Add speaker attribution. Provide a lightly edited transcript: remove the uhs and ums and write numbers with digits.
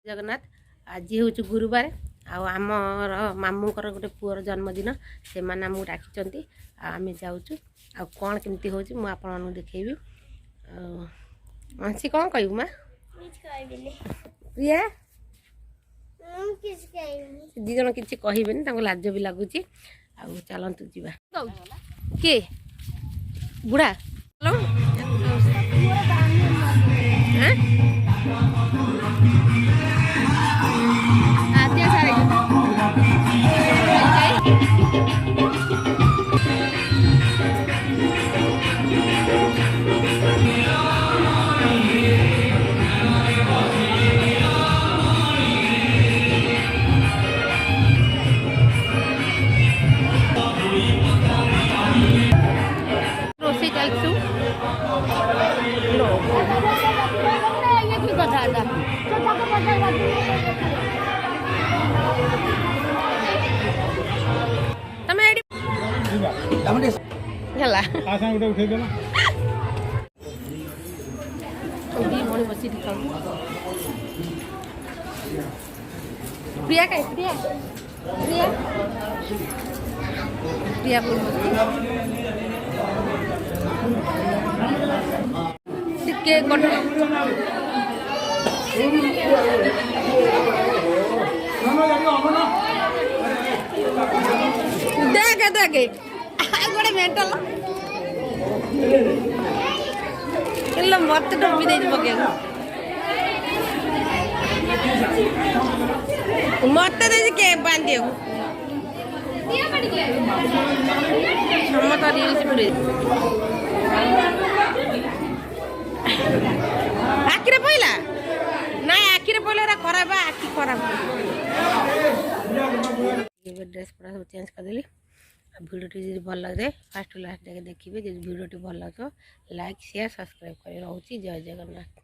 Speaker 1: जगन्नाथ आज हूँ गुरुवार आमर मामूकर गोटे पुअर जन्मदिन से आमको डाकी आम जाऊँ आ कौन केमती हो मुझे देखी सी कौन कहू माँ प्रिया दी जन किसी कहबे लाज भी लगुच चलतु जा किए बुढ़ा रोसे चलसु प्रिया कहीं प्रिया प्रिया प्रिया बोल केक कट देखे देखे गोटे मेंटल मत डबी दे पके मत दे के बांधे समता रील्स पूरे आखिरे पहला ना आखिरे पहले खराब आखि खराब ड्रेस पड़ा सब चेंज करदेली भिडियो भल लगे फास्ट लास्ट जाके देखिए भिडियो भल लगे लाइक शेयर सब्सक्राइब कर रोची जय जगन्नाथ।